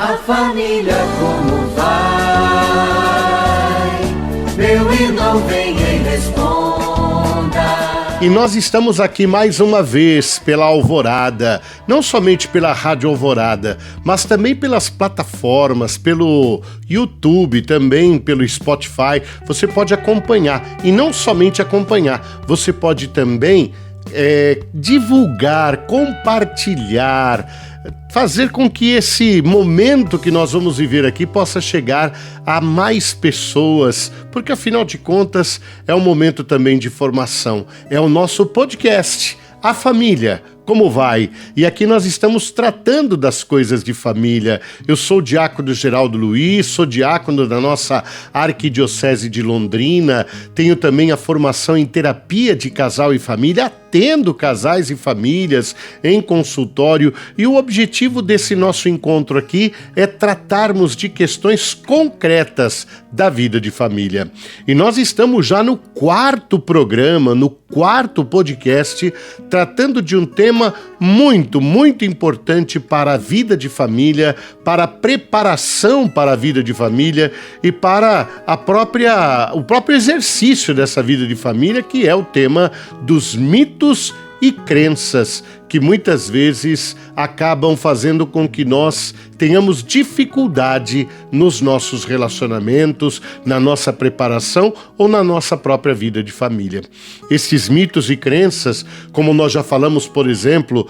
A família como vai? Meu irmão, vem e responda. E nós estamos aqui mais uma vez pela Alvorada, não somente pela Rádio Alvorada, mas também pelas plataformas, pelo YouTube, também pelo Spotify. Você pode acompanhar, e não somente acompanhar, você pode também divulgar, compartilhar, fazer com que esse momento que nós vamos viver aqui possa chegar a mais pessoas, porque afinal de contas é um momento também de formação, é o nosso podcast, A Família Como Vai? E aqui nós estamos tratando das coisas de família. Eu sou o diácono Geraldo Luiz, sou diácono da nossa Arquidiocese de Londrina, tenho também a formação em terapia de casal e família, atendo casais e famílias em consultório, e o objetivo desse nosso encontro aqui é tratarmos de questões concretas da vida de família. E nós estamos já no 4º programa, no 4º podcast, tratando de um tema muito, muito importante para a vida de família, para a preparação para a vida de família e para o próprio exercício dessa vida de família, que é o tema dos mitos e crenças que muitas vezes acabam fazendo com que nós tenhamos dificuldade nos nossos relacionamentos, na nossa preparação ou na nossa própria vida de família. Esses mitos e crenças, como nós já falamos, por exemplo,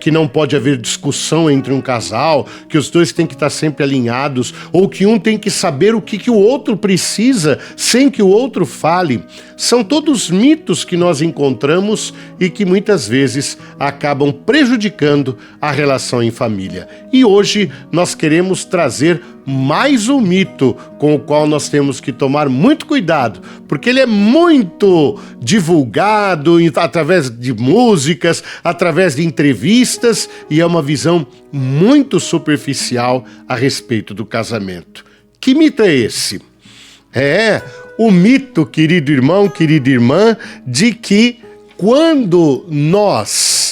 que não pode haver discussão entre um casal, que os dois têm que estar sempre alinhados, ou que um tem que saber o que o outro precisa sem que o outro fale, são todos mitos que nós encontramos e que muitas vezes acabam prejudicando a relação em família. E hoje nós queremos trazer mais um mito com o qual nós temos que tomar muito cuidado, porque ele é muito divulgado através de músicas, através de entrevistas, e é uma visão muito superficial a respeito do casamento. Que mito é esse? É o mito, querido irmão, querida irmã, de que quando nós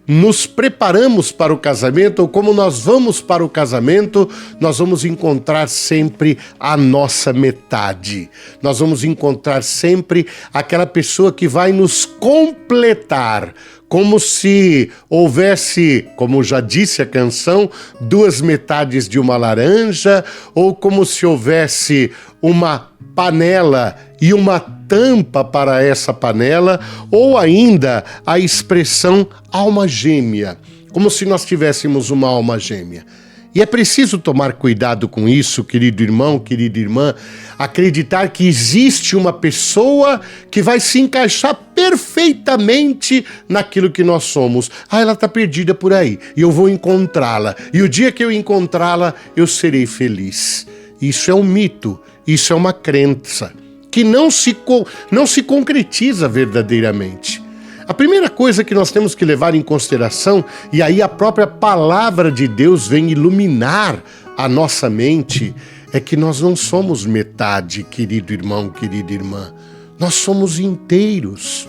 nos preparamos para o casamento, ou como nós vamos para o casamento, nós vamos encontrar sempre a nossa metade. Nós vamos encontrar sempre aquela pessoa que vai nos completar, como se houvesse, como já disse a canção, duas metades de uma laranja, ou como se houvesse uma panela e uma tampa para essa panela, ou ainda a expressão alma gêmea, como se nós tivéssemos uma alma gêmea. E é preciso tomar cuidado com isso, querido irmão, querida irmã, acreditar que existe uma pessoa que vai se encaixar perfeitamente naquilo que nós somos. Ela está perdida por aí e eu vou encontrá-la. E o dia que eu encontrá-la, eu serei feliz. Isso é um mito, isso é uma crença que não se concretiza verdadeiramente. A primeira coisa que nós temos que levar em consideração, e aí a própria palavra de Deus vem iluminar a nossa mente, é que nós não somos metade, querido irmão, querida irmã. Nós somos inteiros.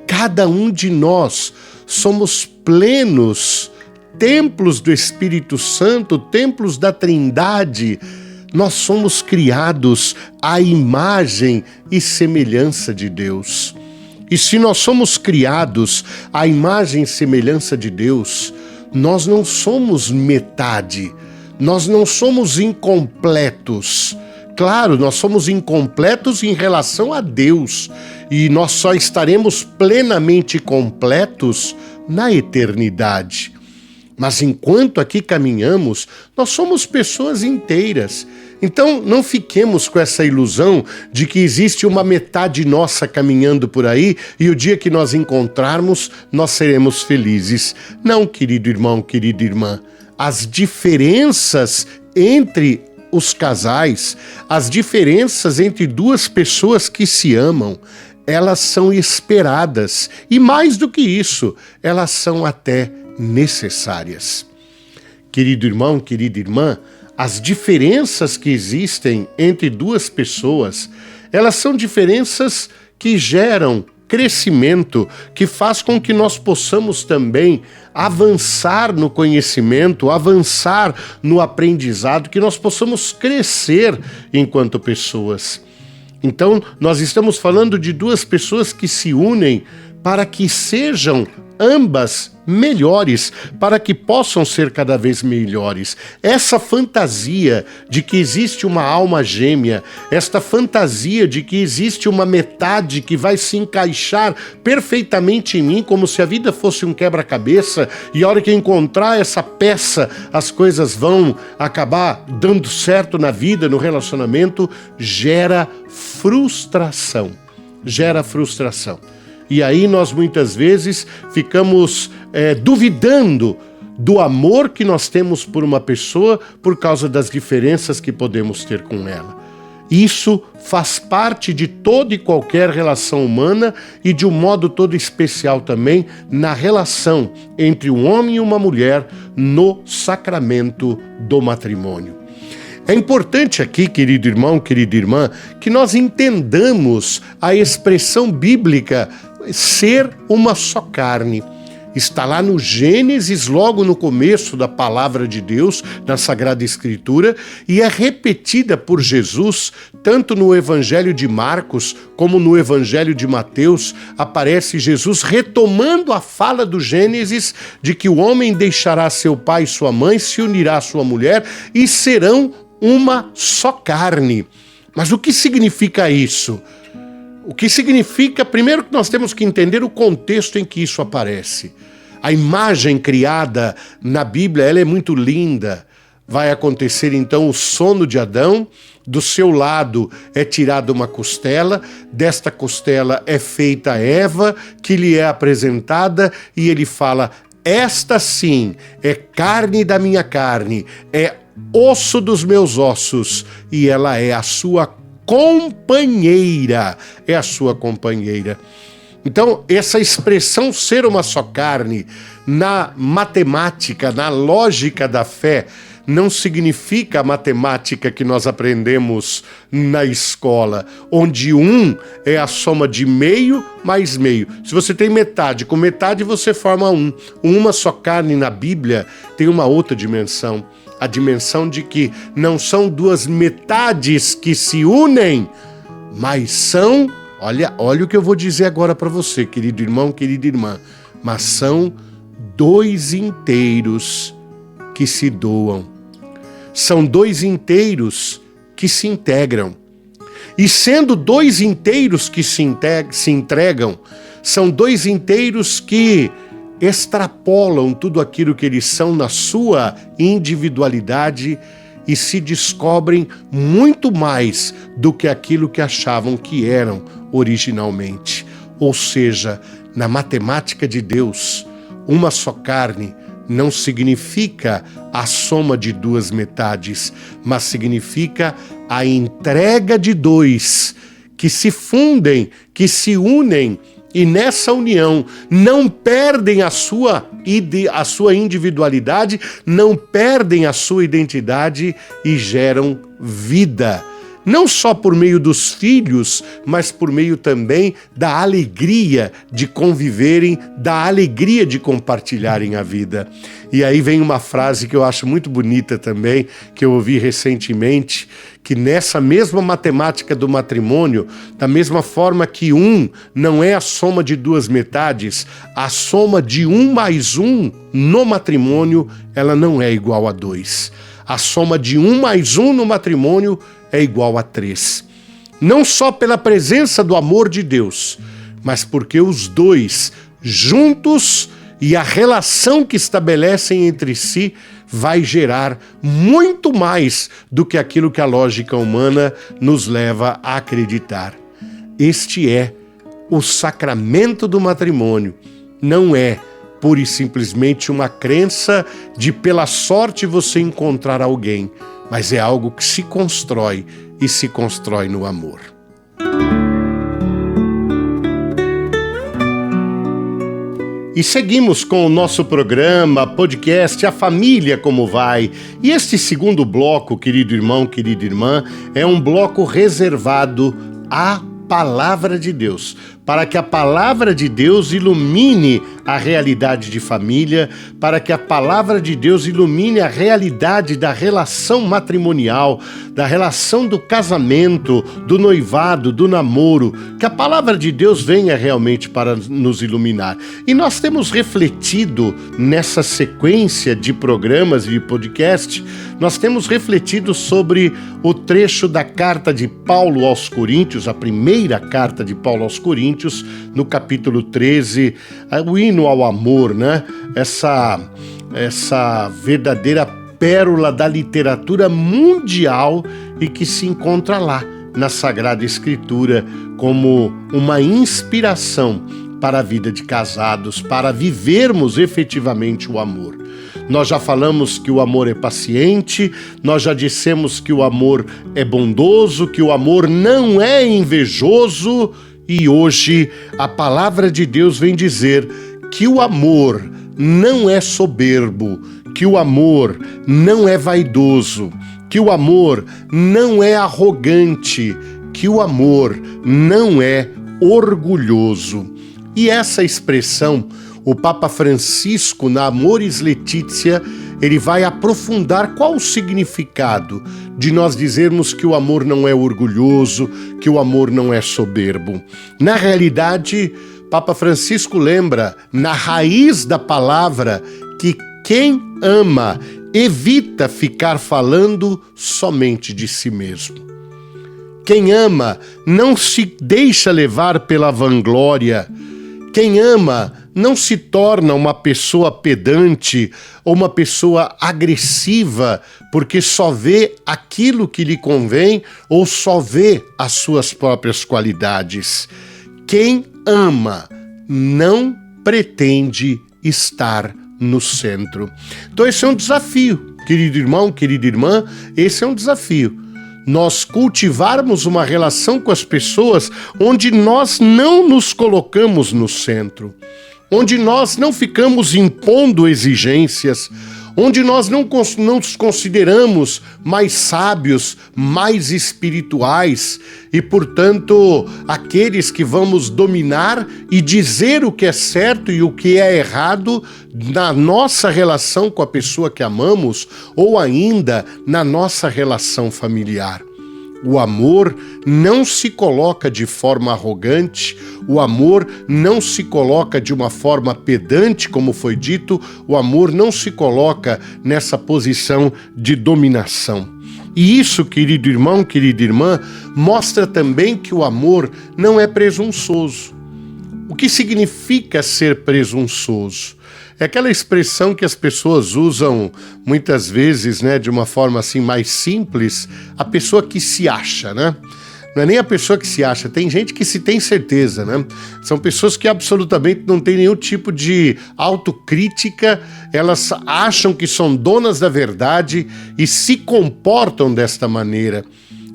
Cada um de nós somos plenos, templos do Espírito Santo, templos da Trindade. Nós somos criados à imagem e semelhança de Deus. E se nós somos criados à imagem e semelhança de Deus, nós não somos metade, nós não somos incompletos. Claro, nós somos incompletos em relação a Deus, e nós só estaremos plenamente completos na eternidade. Mas enquanto aqui caminhamos, nós somos pessoas inteiras. Então não fiquemos com essa ilusão de que existe uma metade nossa caminhando por aí e o dia que nós encontrarmos, nós seremos felizes. Não, querido irmão, querida irmã. As diferenças entre os casais, as diferenças entre duas pessoas que se amam, elas são esperadas. E mais do que isso, elas são até necessárias. Querido irmão, querida irmã, as diferenças que existem entre duas pessoas, elas são diferenças que geram crescimento que faz com que nós possamos também avançar no conhecimento, avançar no aprendizado, que nós possamos crescer enquanto pessoas. Então, nós estamos falando de duas pessoas que se unem para que sejam ambas melhores, para que possam ser cada vez melhores. Essa fantasia de que existe uma alma gêmea, esta fantasia de que existe uma metade que vai se encaixar perfeitamente em mim, como se a vida fosse um quebra-cabeça, e a hora que eu encontrar essa peça, as coisas vão acabar dando certo na vida, no relacionamento, gera frustração. Gera frustração. E aí nós muitas vezes ficamos duvidando do amor que nós temos por uma pessoa por causa das diferenças que podemos ter com ela. Isso faz parte de toda e qualquer relação humana e de um modo todo especial também na relação entre um homem e uma mulher no sacramento do matrimônio. É importante aqui, querido irmão, querida irmã, que nós entendamos a expressão bíblica ser uma só carne. Está lá no Gênesis, logo no começo da palavra de Deus, na Sagrada Escritura, e é repetida por Jesus, tanto no Evangelho de Marcos como no Evangelho de Mateus. Aparece Jesus retomando a fala do Gênesis de que o homem deixará seu pai e sua mãe, se unirá à sua mulher e serão uma só carne. Mas o que significa isso? O que significa, primeiro, que nós temos que entender o contexto em que isso aparece. A imagem criada na Bíblia, ela é muito linda. Vai acontecer então o sono de Adão, do seu lado é tirada uma costela, desta costela é feita Eva, que lhe é apresentada, e ele fala: esta sim é carne da minha carne, é osso dos meus ossos, e ela é a sua companheira, é a sua companheira. Então, essa expressão ser uma só carne, na matemática, na lógica da fé, não significa a matemática que nós aprendemos na escola, onde um é a soma de meio mais meio. Se você tem metade, com metade você forma um. Uma só carne na Bíblia tem uma outra dimensão. A dimensão de que não são duas metades que se unem, mas são, olha o que eu vou dizer agora para você, querido irmão, querida irmã, mas são dois inteiros que se doam. São dois inteiros que se integram. E sendo dois inteiros que se entregam, são dois inteiros que extrapolam tudo aquilo que eles são na sua individualidade e se descobrem muito mais do que aquilo que achavam que eram originalmente. Ou seja, na matemática de Deus, uma só carne não significa a soma de duas metades, mas significa a entrega de dois que se fundem, que se unem, e nessa união não perdem a sua individualidade, não perdem a sua identidade e geram vida. Não só por meio dos filhos, mas por meio também da alegria de conviverem, da alegria de compartilharem a vida. E aí vem uma frase que eu acho muito bonita também, que eu ouvi recentemente, que nessa mesma matemática do matrimônio, da mesma forma que um não é a soma de duas metades, a soma de um mais um no matrimônio, ela não é igual a 2. A soma de 1 mais 1 no matrimônio é igual a 3. Não só pela presença do amor de Deus, mas porque os dois juntos e a relação que estabelecem entre si vai gerar muito mais do que aquilo que a lógica humana nos leva a acreditar. Este é o sacramento do matrimônio. Não é pura e simplesmente uma crença de pela sorte você encontrar alguém, mas é algo que se constrói e se constrói no amor. E seguimos com o nosso programa, podcast A Família Como Vai. E este segundo bloco, querido irmão, querida irmã, é um bloco reservado à Palavra de Deus, para que a palavra de Deus ilumine a realidade de família, para que a palavra de Deus ilumine a realidade da relação matrimonial, da relação do casamento, do noivado, do namoro, que a palavra de Deus venha realmente para nos iluminar. E nós temos refletido nessa sequência de programas e de podcast, nós temos refletido sobre o trecho da carta de Paulo aos Coríntios, a primeira carta de Paulo aos Coríntios, no capítulo 13, o hino ao amor, né? Essa verdadeira pérola da literatura mundial e que se encontra lá na Sagrada Escritura como uma inspiração para a vida de casados, para vivermos efetivamente o amor. Nós já falamos que o amor é paciente, nós já dissemos que o amor é bondoso, que o amor não é invejoso, e hoje a palavra de Deus vem dizer que o amor não é soberbo, que o amor não é vaidoso, que o amor não é arrogante, que o amor não é orgulhoso. E essa expressão, o Papa Francisco, na Amoris Laetitia, ele vai aprofundar qual o significado de nós dizermos que o amor não é orgulhoso, que o amor não é soberbo. Na realidade, Papa Francisco lembra, na raiz da palavra, que quem ama evita ficar falando somente de si mesmo. Quem ama não se deixa levar pela vanglória. Quem ama não se torna uma pessoa pedante ou uma pessoa agressiva porque só vê aquilo que lhe convém ou só vê as suas próprias qualidades. Quem ama não pretende estar no centro. Então esse é um desafio, querido irmão, querida irmã, esse é um desafio. Nós cultivarmos uma relação com as pessoas onde nós não nos colocamos no centro, onde nós não ficamos impondo exigências, onde nós não nos consideramos mais sábios, mais espirituais e, portanto, aqueles que vamos dominar e dizer o que é certo e o que é errado na nossa relação com a pessoa que amamos ou ainda na nossa relação familiar. O amor não se coloca de forma arrogante, o amor não se coloca de uma forma pedante, como foi dito, o amor não se coloca nessa posição de dominação. E isso, querido irmão, querida irmã, mostra também que o amor não é presunçoso. O que significa ser presunçoso? É aquela expressão que as pessoas usam muitas vezes, né, de uma forma assim mais simples, a pessoa que se acha, né? Não é nem a pessoa que se acha, tem gente que se tem certeza, né? São pessoas que absolutamente não têm nenhum tipo de autocrítica, elas acham que são donas da verdade e se comportam desta maneira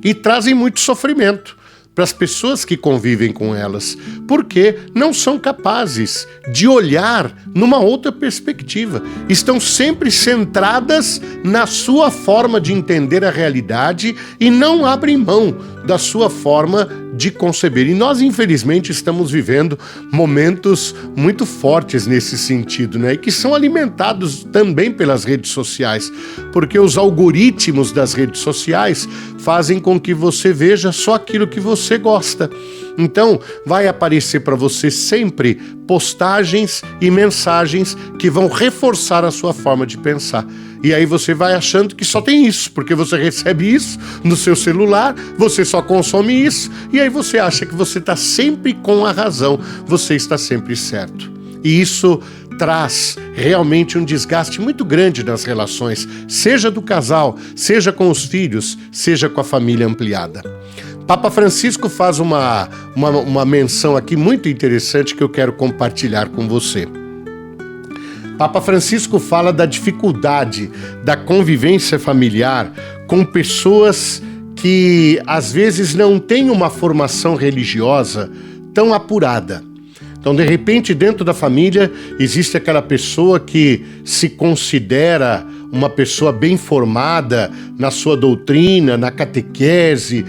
e trazem muito sofrimento para as pessoas que convivem com elas, porque não são capazes de olhar numa outra perspectiva. Estão sempre centradas na sua forma de entender a realidade e não abrem mão da sua forma de conceber. E nós, infelizmente, estamos vivendo momentos muito fortes nesse sentido, né? E que são alimentados também pelas redes sociais, porque os algoritmos das redes sociais fazem com que você veja só aquilo que você gosta. Então, vai aparecer para você sempre postagens e mensagens que vão reforçar a sua forma de pensar. E aí você vai achando que só tem isso, porque você recebe isso no seu celular, você só consome isso, e aí você acha que você está sempre com a razão, você está sempre certo. E isso traz realmente um desgaste muito grande nas relações, seja do casal, seja com os filhos, seja com a família ampliada. Papa Francisco faz uma menção aqui muito interessante que eu quero compartilhar com você. Papa Francisco fala da dificuldade da convivência familiar com pessoas que às vezes não têm uma formação religiosa tão apurada. Então, de repente, dentro da família, existe aquela pessoa que se considera uma pessoa bem formada na sua doutrina, na catequese,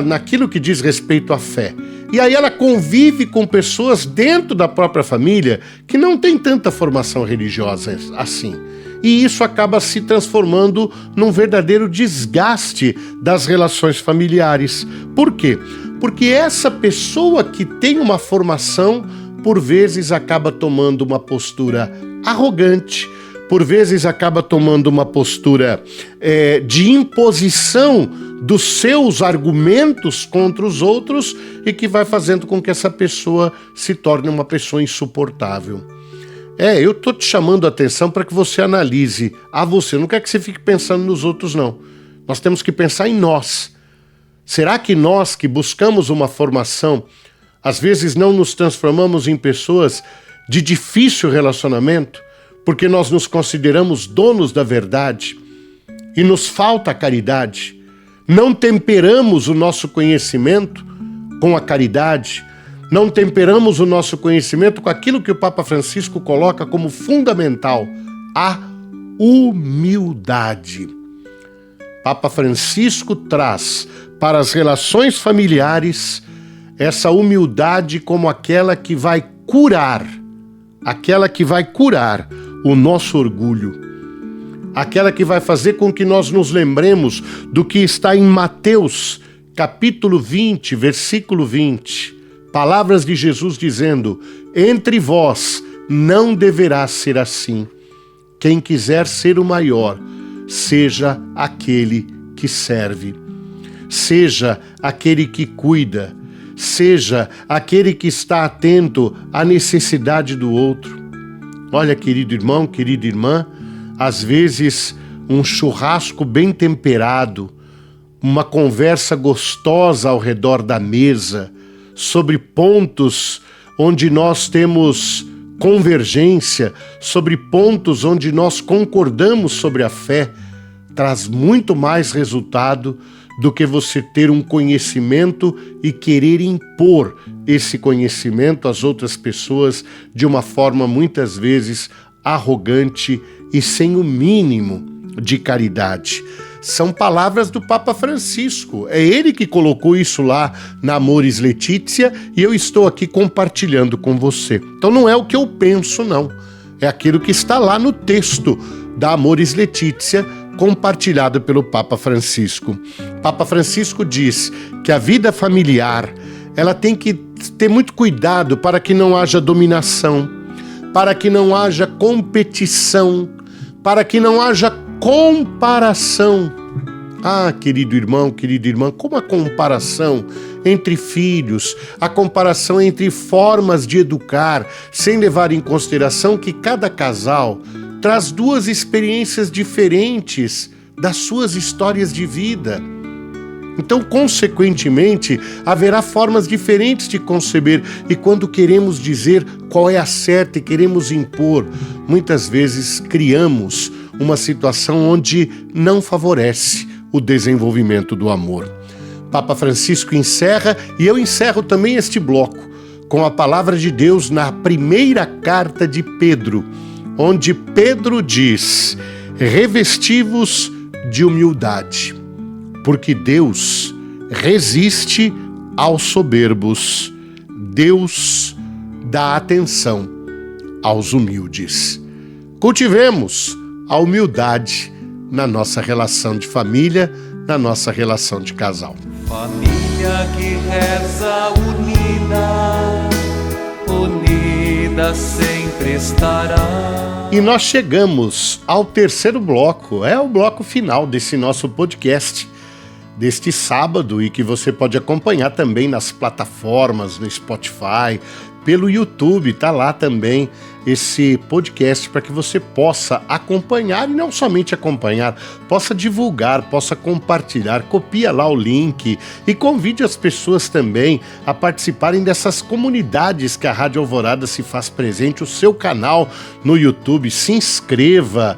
naquilo que diz respeito à fé. E aí ela convive com pessoas dentro da própria família que não tem tanta formação religiosa assim. E isso acaba se transformando num verdadeiro desgaste das relações familiares. Por quê? Porque essa pessoa que tem uma formação, por vezes acaba tomando uma postura arrogante, por vezes acaba tomando uma postura de imposição dos seus argumentos contra os outros e que vai fazendo com que essa pessoa se torne uma pessoa insuportável. Eu estou te chamando a atenção para que você analise a você. Eu não quero que você fique pensando nos outros, não. Nós temos que pensar em nós. Será que nós que buscamos uma formação, às vezes não nos transformamos em pessoas de difícil relacionamento? Porque nós nos consideramos donos da verdade e nos falta a caridade. Não temperamos o nosso conhecimento com a caridade, não temperamos o nosso conhecimento com aquilo que o Papa Francisco coloca como fundamental, a humildade. Papa Francisco traz para as relações familiares essa humildade como aquela que vai curar o nosso orgulho, aquela que vai fazer com que nós nos lembremos do que está em Mateus, capítulo 20, versículo 20, palavras de Jesus dizendo: entre vós não deverá ser assim. Quem quiser ser o maior, seja aquele que serve, seja aquele que cuida, seja aquele que está atento à necessidade do outro. Olha, querido irmão, querida irmã, às vezes um churrasco bem temperado, uma conversa gostosa ao redor da mesa, sobre pontos onde nós temos convergência, sobre pontos onde nós concordamos sobre a fé, traz muito mais resultado do que você ter um conhecimento e querer impor esse conhecimento às outras pessoas de uma forma muitas vezes arrogante e sem o mínimo de caridade. São palavras do Papa Francisco. É ele que colocou isso lá na Amoris Laetitia e eu estou aqui compartilhando com você. Então não é o que eu penso, não. É aquilo que está lá no texto da Amoris Laetitia, compartilhado pelo Papa Francisco. Papa Francisco diz que a vida familiar, ela tem que ter muito cuidado para que não haja dominação, para que não haja competição, para que não haja comparação. Ah, querido irmão, querida irmã, como a comparação entre filhos, a comparação entre formas de educar, sem levar em consideração que cada casal traz duas experiências diferentes das suas histórias de vida. Então, consequentemente, haverá formas diferentes de conceber, e quando queremos dizer qual é a certa e queremos impor, muitas vezes criamos uma situação onde não favorece o desenvolvimento do amor. Papa Francisco encerra, e eu encerro também este bloco, com a palavra de Deus na primeira carta de Pedro, onde Pedro diz: revesti-vos de humildade, porque Deus resiste aos soberbos, Deus dá atenção aos humildes. Cultivemos a humildade na nossa relação de família, na nossa relação de casal. Família que reza unida sempre estará. E nós chegamos ao terceiro bloco, é o bloco final desse nosso podcast, deste sábado, e que você pode acompanhar também nas plataformas, no Spotify, pelo YouTube, tá lá também esse podcast para que você possa acompanhar, e não somente acompanhar, possa divulgar, possa compartilhar, copia lá o link e convide as pessoas também a participarem dessas comunidades que a Rádio Alvorada se faz presente, o seu canal no YouTube, se inscreva,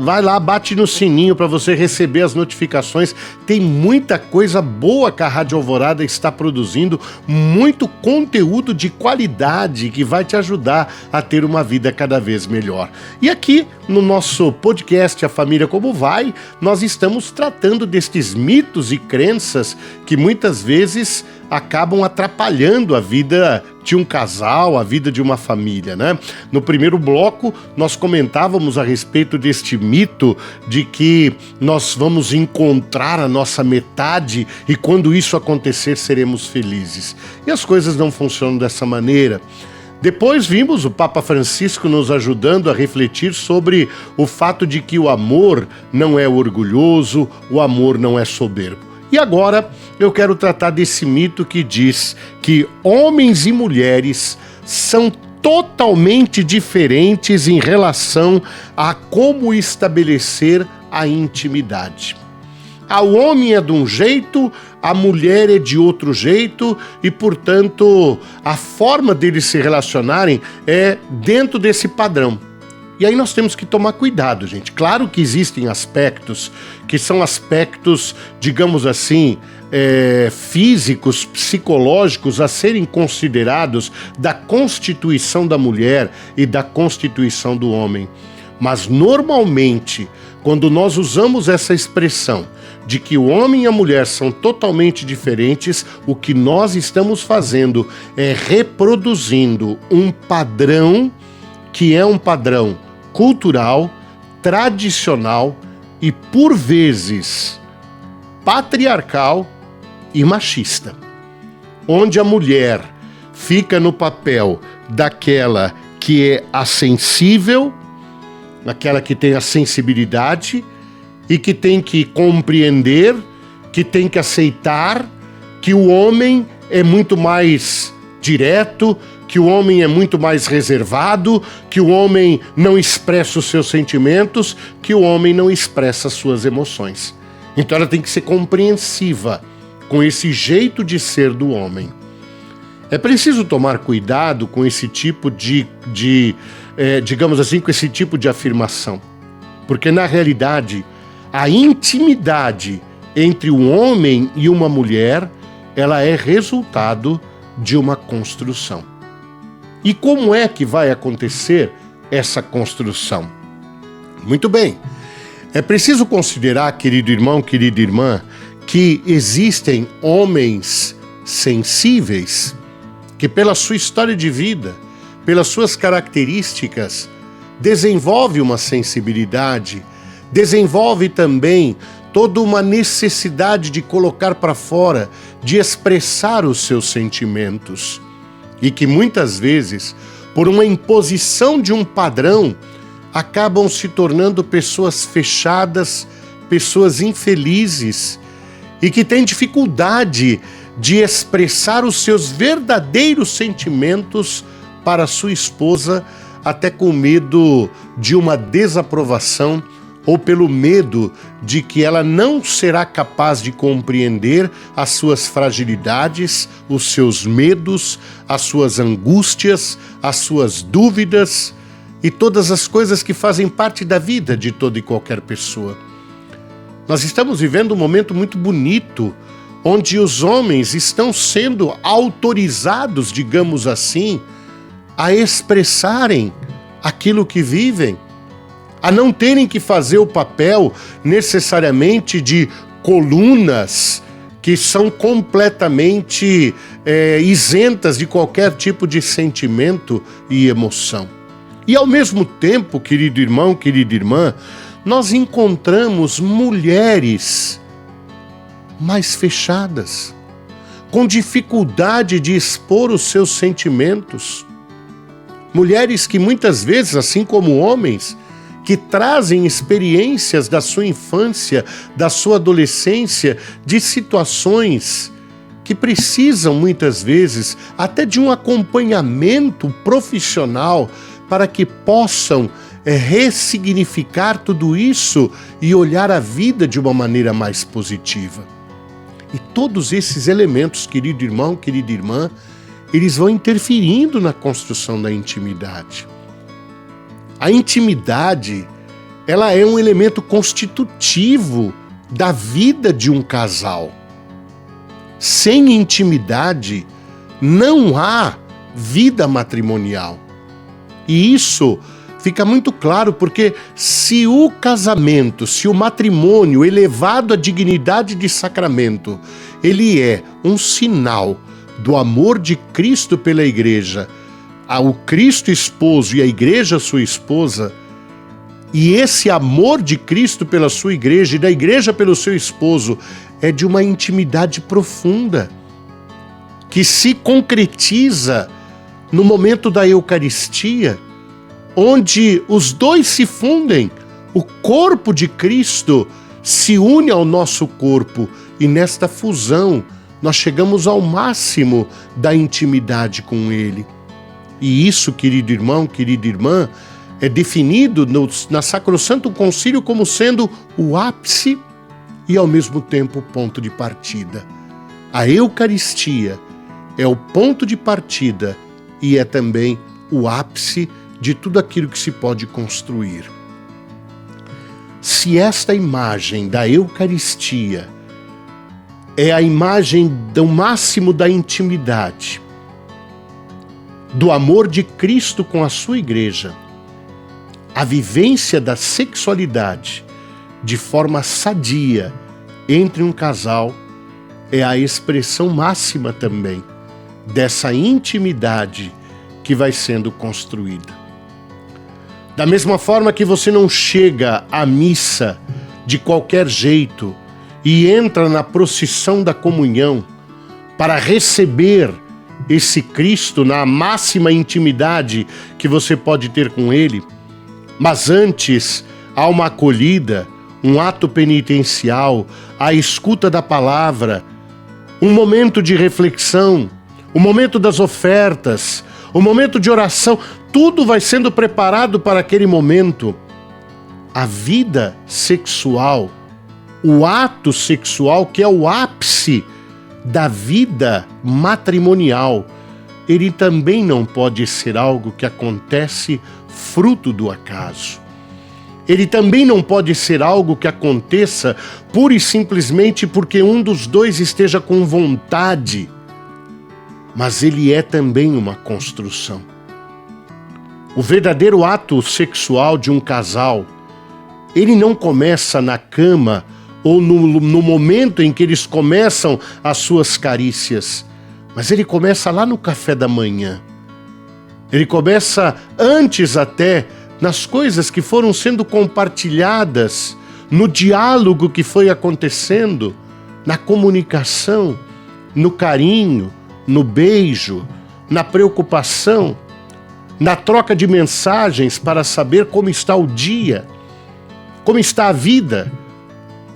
Vai lá, bate no sininho para você receber as notificações. Tem muita coisa boa que a Rádio Alvorada está produzindo, muito conteúdo de qualidade que vai te ajudar a ter uma vida cada vez melhor. E aqui no nosso podcast A Família Como Vai, nós estamos tratando destes mitos e crenças que muitas vezes acabam atrapalhando a vida de um casal, a vida de uma família, né? No primeiro bloco, nós comentávamos a respeito deste mito de que nós vamos encontrar a nossa metade e quando isso acontecer, seremos felizes. E as coisas não funcionam dessa maneira. Depois vimos o Papa Francisco nos ajudando a refletir sobre o fato de que o amor não é orgulhoso, o amor não é soberbo. E agora eu quero tratar desse mito que diz que homens e mulheres são totalmente diferentes em relação a como estabelecer a intimidade. O homem é de um jeito, a mulher é de outro jeito e, portanto, a forma deles se relacionarem é dentro desse padrão. E aí nós temos que tomar cuidado, gente. Claro que existem aspectos que são aspectos, digamos assim, físicos, psicológicos a serem considerados da constituição da mulher e da constituição do homem. Mas normalmente, quando nós usamos essa expressão de que o homem e a mulher são totalmente diferentes, o que nós estamos fazendo é reproduzindo um padrão que é um padrão cultural, tradicional e, por vezes, patriarcal e machista, onde a mulher fica no papel daquela que é a sensível, aquela que tem a sensibilidade e que tem que compreender, que tem que aceitar que o homem é muito mais direto, que o homem é muito mais reservado, que o homem não expressa os seus sentimentos, que o homem não expressa as suas emoções. Então ela tem que ser compreensiva com esse jeito de ser do homem. É preciso tomar cuidado com esse tipo digamos assim, com esse tipo de afirmação. Porque, na realidade, a intimidade entre um homem e uma mulher, ela é resultado de uma construção. E como é que vai acontecer essa construção? Muito bem, é preciso considerar, querido irmão, querida irmã, que existem homens sensíveis que, pela sua história de vida, pelas suas características, desenvolve uma sensibilidade, desenvolve também toda uma necessidade de colocar para fora, de expressar os seus sentimentos. E que muitas vezes, por uma imposição de um padrão, acabam se tornando pessoas fechadas, pessoas infelizes e que têm dificuldade de expressar os seus verdadeiros sentimentos para sua esposa, até com medo de uma desaprovação ou pelo medo de que ela não será capaz de compreender as suas fragilidades, os seus medos, as suas angústias, as suas dúvidas e todas as coisas que fazem parte da vida de toda e qualquer pessoa. Nós estamos vivendo um momento muito bonito, onde os homens estão sendo autorizados, digamos assim, a expressarem aquilo que vivem, a não terem que fazer o papel necessariamente de colunas que são completamente isentas de qualquer tipo de sentimento e emoção. E ao mesmo tempo, querido irmão, querida irmã, nós encontramos mulheres mais fechadas, com dificuldade de expor os seus sentimentos. Mulheres que muitas vezes, assim como homens, que trazem experiências da sua infância, da sua adolescência, de situações que precisam muitas vezes até de um acompanhamento profissional para que possam ressignificar tudo isso e olhar a vida de uma maneira mais positiva. E todos esses elementos, querido irmão, querida irmã, eles vão interferindo na construção da intimidade. A intimidade, ela é um elemento constitutivo da vida de um casal. Sem intimidade, não há vida matrimonial. E isso fica muito claro porque se o casamento, se o matrimônio elevado à dignidade de sacramento, ele é um sinal do amor de Cristo pela igreja, ao Cristo esposo e a igreja sua esposa, e esse amor de Cristo pela sua igreja e da igreja pelo seu esposo é de uma intimidade profunda, que se concretiza no momento da Eucaristia, onde os dois se fundem, o corpo de Cristo se une ao nosso corpo, e nesta fusão nós chegamos ao máximo da intimidade com Ele. E isso, querido irmão, querida irmã, é definido na Sacrosanto Concílio como sendo o ápice e ao mesmo tempo o ponto de partida. A Eucaristia é o ponto de partida e é também o ápice de tudo aquilo que se pode construir. Se esta imagem da Eucaristia é a imagem do máximo da intimidade, do amor de Cristo com a sua igreja, a vivência da sexualidade de forma sadia entre um casal é a expressão máxima também dessa intimidade que vai sendo construída. Da mesma forma que você não chega à missa de qualquer jeito e entra na procissão da comunhão para receber esse Cristo na máxima intimidade que você pode ter com Ele, mas antes há uma acolhida, um ato penitencial, a escuta da palavra, um momento de reflexão, o momento das ofertas, o momento de oração, tudo vai sendo preparado para aquele momento. A vida sexual, o ato sexual, que é o ápice da vida matrimonial, ele também não pode ser algo que acontece fruto do acaso. Ele também não pode ser algo que aconteça pura e simplesmente porque um dos dois esteja com vontade, mas ele é também uma construção. O verdadeiro ato sexual de um casal, ele não começa na cama ou no momento em que eles começam as suas carícias, mas ele começa lá no café da manhã. Ele começa antes até nas coisas que foram sendo compartilhadas, no diálogo que foi acontecendo, na comunicação, no carinho, no beijo, na preocupação, na troca de mensagens para saber como está o dia, como está a vida,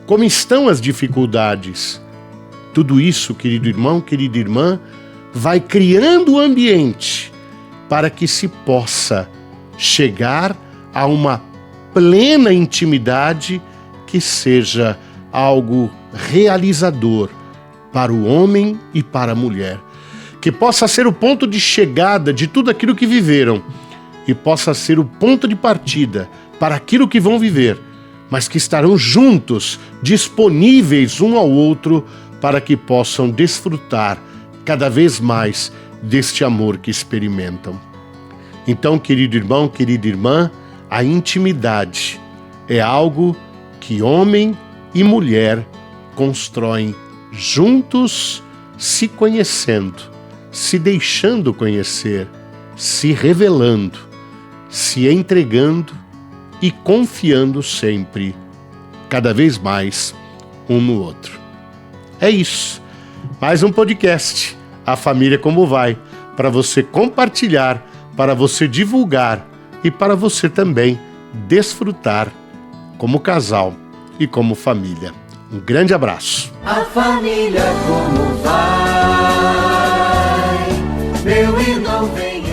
como estão as dificuldades. Tudo isso, querido irmão, querida irmã, vai criando o ambiente para que se possa chegar a uma plena intimidade que seja algo realizador para o homem e para a mulher, que possa ser o ponto de chegada de tudo aquilo que viveram e possa ser o ponto de partida para aquilo que vão viver, mas que estarão juntos, disponíveis um ao outro para que possam desfrutar cada vez mais deste amor que experimentam. Então, querido irmão, querida irmã, a intimidade é algo que homem e mulher constroem juntos, se conhecendo, se deixando conhecer, se revelando, se entregando e confiando sempre, cada vez mais, um no outro. É isso. Mais um podcast, A Família Como Vai, para você compartilhar, para você divulgar e para você também desfrutar como casal e como família. Um grande abraço. A família como vai, meu irmão vem.